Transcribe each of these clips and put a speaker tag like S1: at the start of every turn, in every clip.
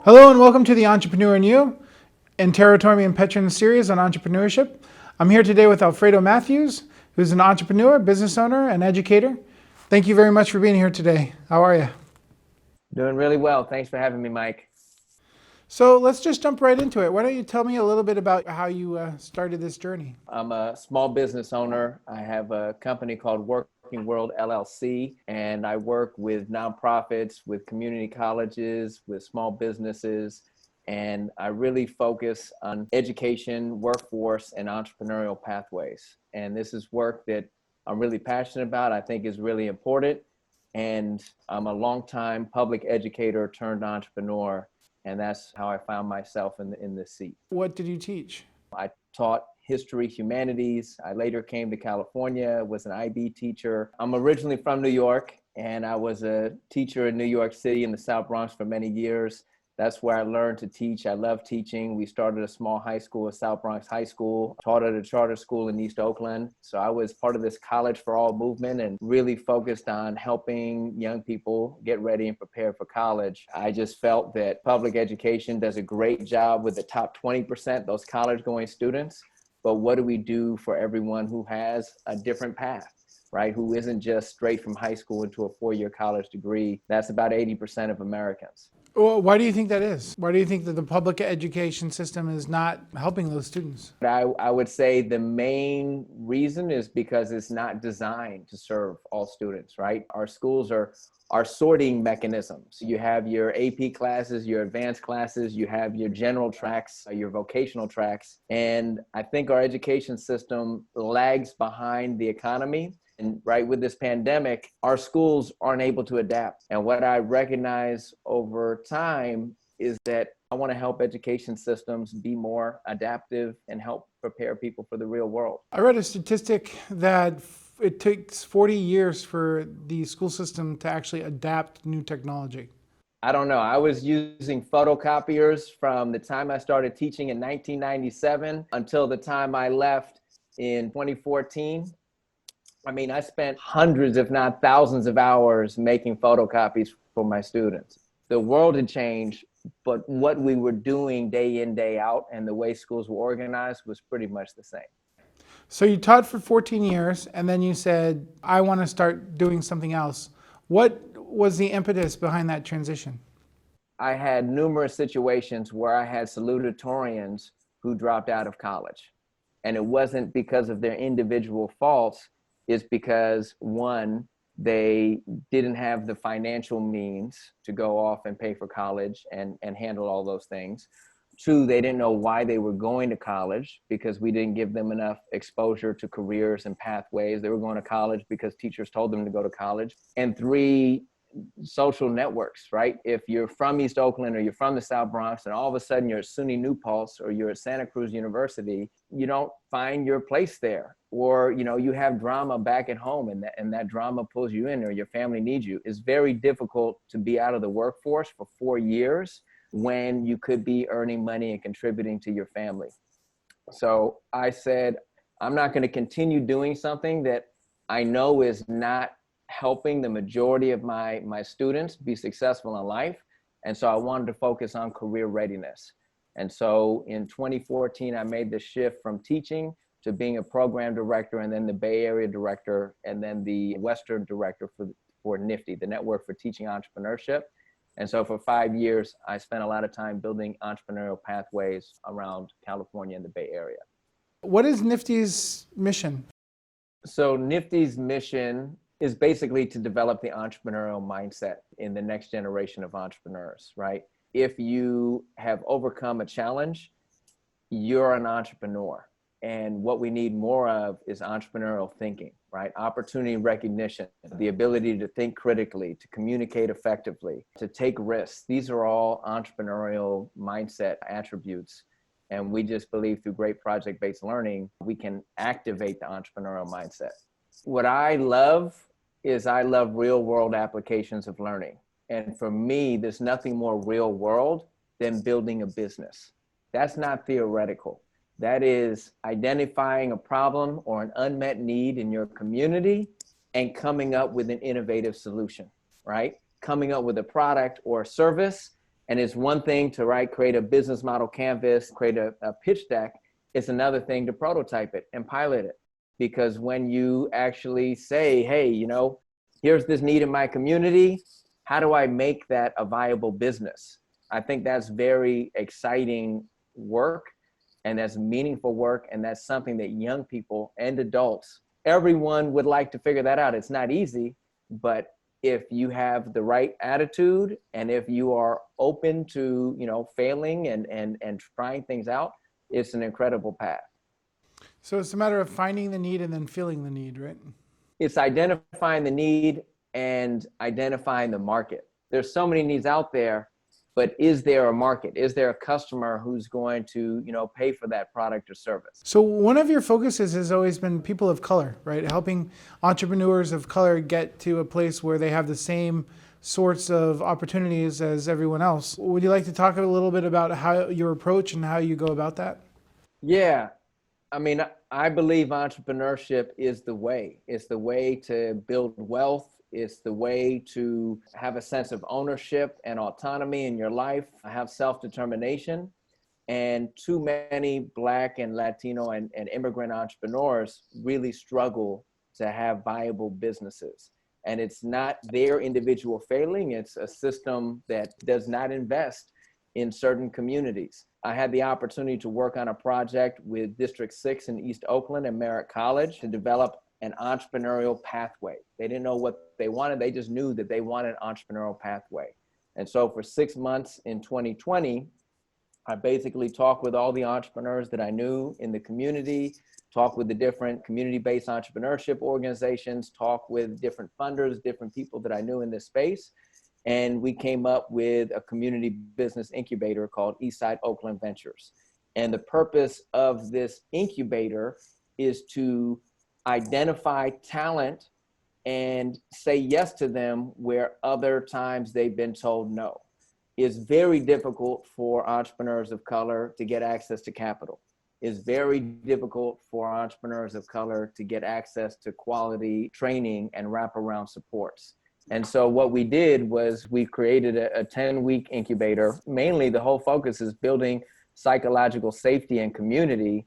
S1: Hello and welcome to the Entrepreneur and You and Territory and Petron series on entrepreneurship. I'm here today with Alfredo Mathews, who's an entrepreneur, business owner, and educator. Thank you very much for being here today. How are you?
S2: Doing really well. Thanks for having me, Mike.
S1: So let's just jump right into it. Why don't you tell me a little bit about how you started this journey?
S2: I'm a small business owner. I have a company called Working World LLC, and I work with nonprofits, with community colleges, with small businesses, and I really focus on education, workforce, and entrepreneurial pathways. And this is work that I'm really passionate about, I think is really important. And I'm a longtime public educator turned entrepreneur, and that's how I found myself in this seat.
S1: What did you teach?
S2: I taught history, humanities. I later came to California, was an IB teacher. I'm originally from New York, and I was a teacher in New York City in the South Bronx for many years. That's where I learned to teach. I love teaching. We started a small high school, a South Bronx high school, taught at a charter school in East Oakland. So I was part of this College for All movement and really focused on helping young people get ready and prepare for college. I just felt that public education does a great job with the top 20%, those college going students. But what do we do for everyone who has a different path? Right? Who isn't just straight from high school into a 4-year college degree? That's about 80% of Americans.
S1: Well, why do you think that is? Why do you think that the public education system is not helping those students?
S2: I would say the main reason is because it's not designed to serve all students, right? Our schools are sorting mechanisms. You have your AP classes, your advanced classes, you have your general tracks, your vocational tracks. And I think our education system lags behind the economy. And right with this pandemic, our schools aren't able to adapt. And what I recognize over time is that I want to help education systems be more adaptive and help prepare people for the real world.
S1: I read a statistic that it takes 40 years for the school system to actually adapt new technology.
S2: I don't know. I was using photocopiers from the time I started teaching in 1997 until the time I left in 2014. I mean, I spent hundreds, if not thousands of hours making photocopies for my students. The world had changed, but what we were doing day in, day out, and the way schools were organized was pretty much the same.
S1: So you taught for 14 years and then you said, I want to start doing something else. What was the impetus behind that transition?
S2: I had numerous situations where I had salutatorians who dropped out of college. And it wasn't because of their individual faults, it's because one, they didn't have the financial means to go off and pay for college and handle all those things. Two, they didn't know why they were going to college because we didn't give them enough exposure to careers and pathways. They were going to college because teachers told them to go to college. And three, social networks, right? If you're from East Oakland or you're from the South Bronx and all of a sudden you're at SUNY New Paltz or you're at Santa Cruz University, you don't find your place there. Or, you have drama back at home and that drama pulls you in or your family needs you. It's very difficult to be out of the workforce for 4 years when you could be earning money and contributing to your family. So I said, I'm not going to continue doing something that I know is not helping the majority of my students be successful in life. And so I wanted to focus on career readiness. And so in 2014, I made the shift from teaching to being a program director and then the Bay Area director and then the Western director for Nifty, the Network for Teaching Entrepreneurship. And so for 5 years, I spent a lot of time building entrepreneurial pathways around California and the Bay Area.
S1: What is Nifty's mission?
S2: So Nifty's mission is basically to develop the entrepreneurial mindset in the next generation of entrepreneurs, right? If you have overcome a challenge, you're an entrepreneur. And what we need more of is entrepreneurial thinking, right? Opportunity recognition, the ability to think critically, to communicate effectively, to take risks. These are all entrepreneurial mindset attributes. And we just believe through great project-based learning, we can activate the entrepreneurial mindset. What I love is I love real world applications of learning. And for me, there's nothing more real world than building a business. That's not theoretical. That is identifying a problem or an unmet need in your community and coming up with an innovative solution, right? Coming up with a product or a service And it's one thing to create a business model canvas, create a pitch deck. It's another thing to prototype it and pilot it. Because when you actually say, hey, here's this need in my community, how do I make that a viable business? I think that's very exciting work, and that's meaningful work, and that's something that young people and adults, everyone would like to figure that out. It's not easy, but if you have the right attitude and if you are open to, failing and trying things out, it's an incredible path.
S1: So it's a matter of finding the need and then filling the need, right?
S2: It's identifying the need and identifying the market. There's so many needs out there, but is there a market? Is there a customer who's going to, pay for that product or service?
S1: So one of your focuses has always been people of color, right? Helping entrepreneurs of color get to a place where they have the same sorts of opportunities as everyone else. Would you like to talk a little bit about how your approach and how you go about that?
S2: Yeah. I mean, I believe entrepreneurship is the way. It's the way to build wealth. It's the way to have a sense of ownership and autonomy in your life, have self-determination. And too many Black and Latino and immigrant entrepreneurs really struggle to have viable businesses. And it's not their individual failing. It's a system that does not invest in certain communities. I had the opportunity to work on a project with District 6 in East Oakland and Merritt College to develop an entrepreneurial pathway. They didn't know what they wanted. They just knew that they wanted an entrepreneurial pathway. And so for 6 months in 2020, I basically talked with all the entrepreneurs that I knew in the community, talked with the different community-based entrepreneurship organizations, talked with different funders, different people that I knew in this space. And we came up with a community business incubator called Eastside Oakland Ventures. And the purpose of this incubator is to identify talent and say yes to them where other times they've been told no. It's very difficult for entrepreneurs of color to get access to capital. It's very difficult for entrepreneurs of color to get access to quality training and wraparound supports. And so what we did was we created a 10-week incubator. Mainly the whole focus is building psychological safety and community,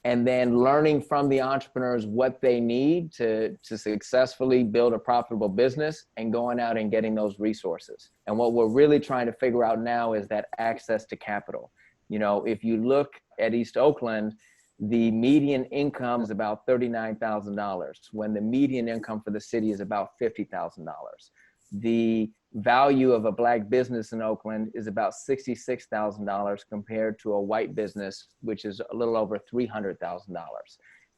S2: and then learning from the entrepreneurs what they need to successfully build a profitable business and going out and getting those resources. And what we're really trying to figure out now is that access to capital. If you look at East Oakland, the median income is about $39,000 when the median income for the city is about $50,000. The value of a Black business in Oakland is about $66,000 compared to a white business, which is a little over $300,000.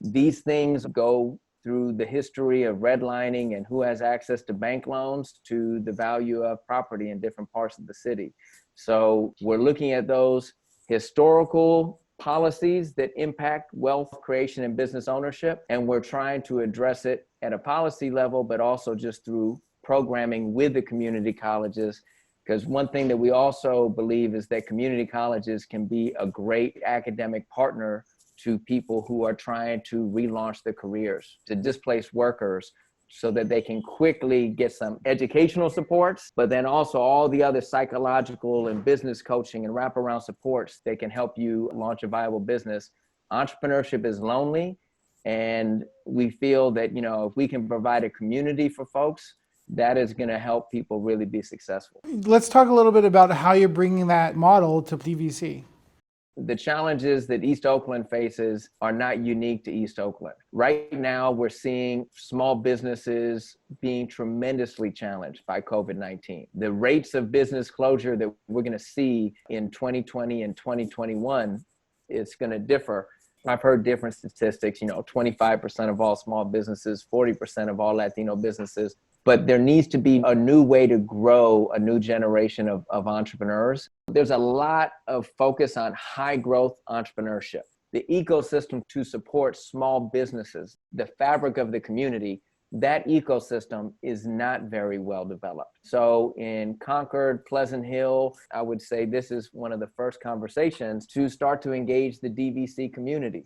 S2: These things go through the history of redlining and who has access to bank loans to the value of property in different parts of the city. So we're looking at those historical policies that impact wealth creation and business ownership. And we're trying to address it at a policy level, but also just through programming with the community colleges. Because one thing that we also believe is that community colleges can be a great academic partner to people who are trying to relaunch their careers, to displace workers, so that they can quickly get some educational supports, but then also all the other psychological and business coaching and wraparound supports that can help you launch a viable business. Entrepreneurship is lonely, and we feel that, if we can provide a community for folks, that is going to help people really be successful.
S1: Let's talk a little bit about how you're bringing that model to DVC.
S2: The challenges that East Oakland faces are not unique to East Oakland. Right now, we're seeing small businesses being tremendously challenged by COVID-19. The rates of business closure that we're going to see in 2020 and 2021, it's going to differ. I've heard different statistics, 25% of all small businesses, 40% of all Latino businesses. But there needs to be a new way to grow a new generation of entrepreneurs. There's a lot of focus on high growth entrepreneurship. The ecosystem to support small businesses, the fabric of the community, that ecosystem is not very well developed. So in Concord, Pleasant Hill, I would say this is one of the first conversations to start to engage the DVC community,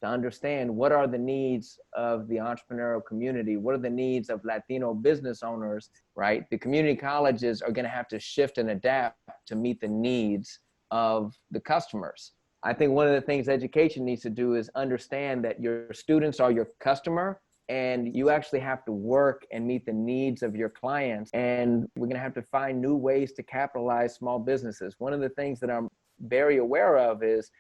S2: to understand what are the needs of the entrepreneurial community, what are the needs of Latino business owners, right? The community colleges are going to have to shift and adapt to meet the needs of the customers. I think one of the things education needs to do is understand that your students are your customer, and you actually have to work and meet the needs of your clients. And we're going to have to find new ways to capitalize small businesses. One of the things that I'm very aware of is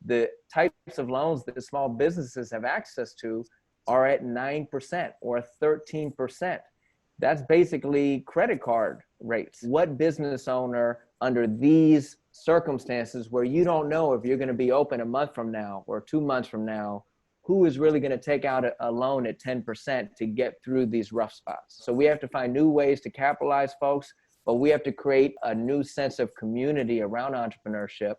S2: the types of loans that small businesses have access to are at 9% or 13%. That's basically credit card rates. What business owner under these circumstances where you don't know if you're going to be open a month from now or 2 months from now, who is really going to take out a loan at 10% to get through these rough spots? So we have to find new ways to capitalize folks, but we have to create a new sense of community around entrepreneurship,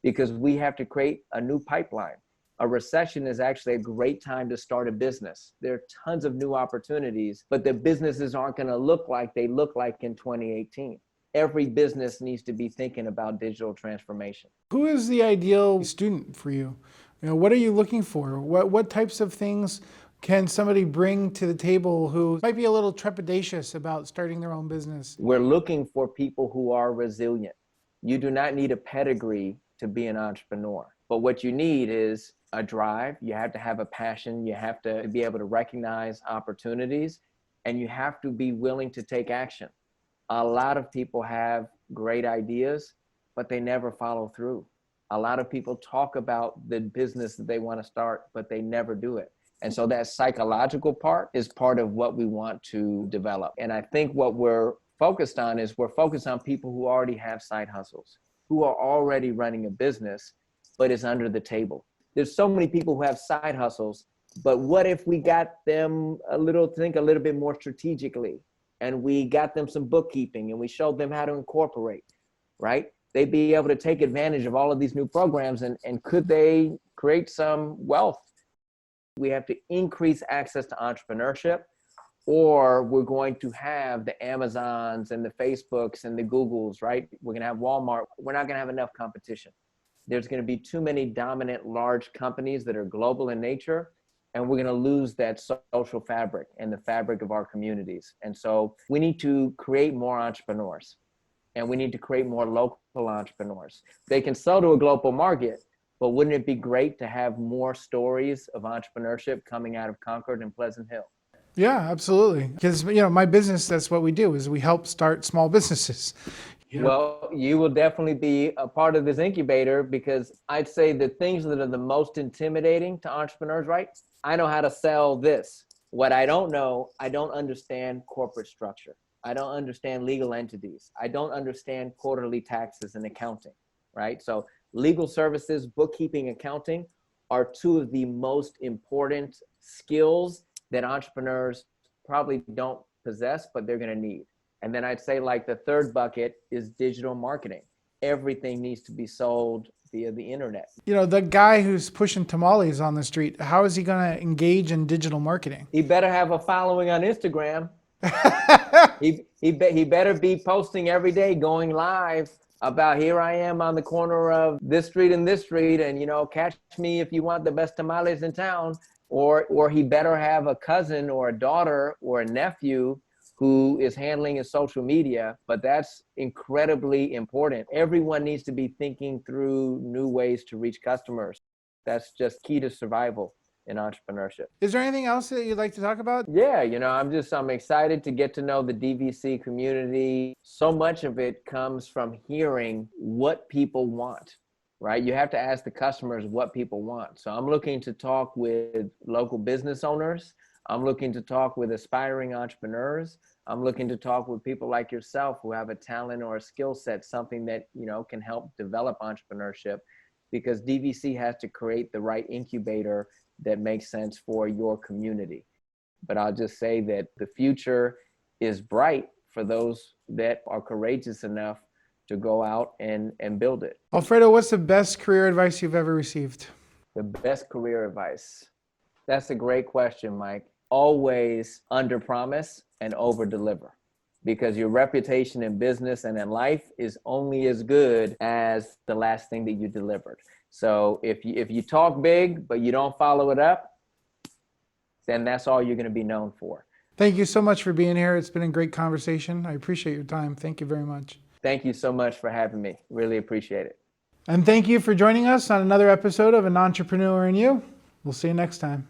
S2: because we have to create a new pipeline. A recession is actually a great time to start a business. There are tons of new opportunities, but the businesses aren't going to look like they look like in 2018. Every business needs to be thinking about digital transformation.
S1: Who is the ideal student for you? What are you looking for? What types of things can somebody bring to the table who might be a little trepidatious about starting their own business?
S2: We're looking for people who are resilient. You do not need a pedigree to be an entrepreneur, but what you need is a drive. You have to have a passion. You have to be able to recognize opportunities, and you have to be willing to take action. A lot of people have great ideas, but they never follow through. A lot of people talk about the business that they want to start, but they never do it. And so that psychological part is part of what we want to develop. And I think what we're focused on is we're focused on people who already have side hustles, who are already running a business, but it's under the table. There's so many people who have side hustles, but what if we got them think a little bit more strategically, and we got them some bookkeeping and we showed them how to incorporate, right? They'd be able to take advantage of all of these new programs, and could they create some wealth? We have to increase access to entrepreneurship, or we're going to have the Amazons and the Facebooks and the Googles, right? We're gonna have Walmart. We're not gonna have enough competition. There's gonna be too many dominant large companies that are global in nature, and we're gonna lose that social fabric and the fabric of our communities. And so we need to create more entrepreneurs, and we need to create more local entrepreneurs. They can sell to a global market, but wouldn't it be great to have more stories of entrepreneurship coming out of Concord and Pleasant Hill?
S1: Yeah, absolutely. Because my business, that's what we do, is we help start small businesses.
S2: Well, you will definitely be a part of this incubator, because I'd say the things that are the most intimidating to entrepreneurs, right? I know how to sell this. What I don't know, I don't understand corporate structure. I don't understand legal entities. I don't understand quarterly taxes and accounting, right? So legal services, bookkeeping, accounting are two of the most important skills that entrepreneurs probably don't possess, but they're gonna need. And then I'd say like the third bucket is digital marketing. Everything needs to be sold via the internet.
S1: The guy who's pushing tamales on the street, how is he going to engage in digital marketing?
S2: He better have a following on Instagram. He better be posting every day, going live about, here I am on the corner of this street and this street, and catch me if you want the best tamales in town. Or he better have a cousin or a daughter or a nephew who is handling his social media. But that's incredibly important. Everyone needs to be thinking through new ways to reach customers. That's just key to survival in entrepreneurship.
S1: Is there anything else that you'd like to talk about?
S2: Yeah, I'm excited to get to know the DVC community. So much of it comes from hearing what people want, right? You have to ask the customers what people want. So I'm looking to talk with local business owners. I'm looking to talk with aspiring entrepreneurs. I'm looking to talk with people like yourself who have a talent or a skill set, something that, can help develop entrepreneurship, because DVC has to create the right incubator that makes sense for your community. But I'll just say that the future is bright for those that are courageous enough to go out and build it.
S1: Alfredo, what's the best career advice you've ever received?
S2: The best career advice? That's a great question, Mike. Always under promise and over deliver, because your reputation in business and in life is only as good as the last thing that you delivered. So if you talk big, but you don't follow it up, then that's all you're going to be known for.
S1: Thank you so much for being here. It's been a great conversation. I appreciate your time. Thank you very much.
S2: Thank you so much for having me. Really appreciate it.
S1: And thank you for joining us on another episode of An Entrepreneur and You. We'll see you next time.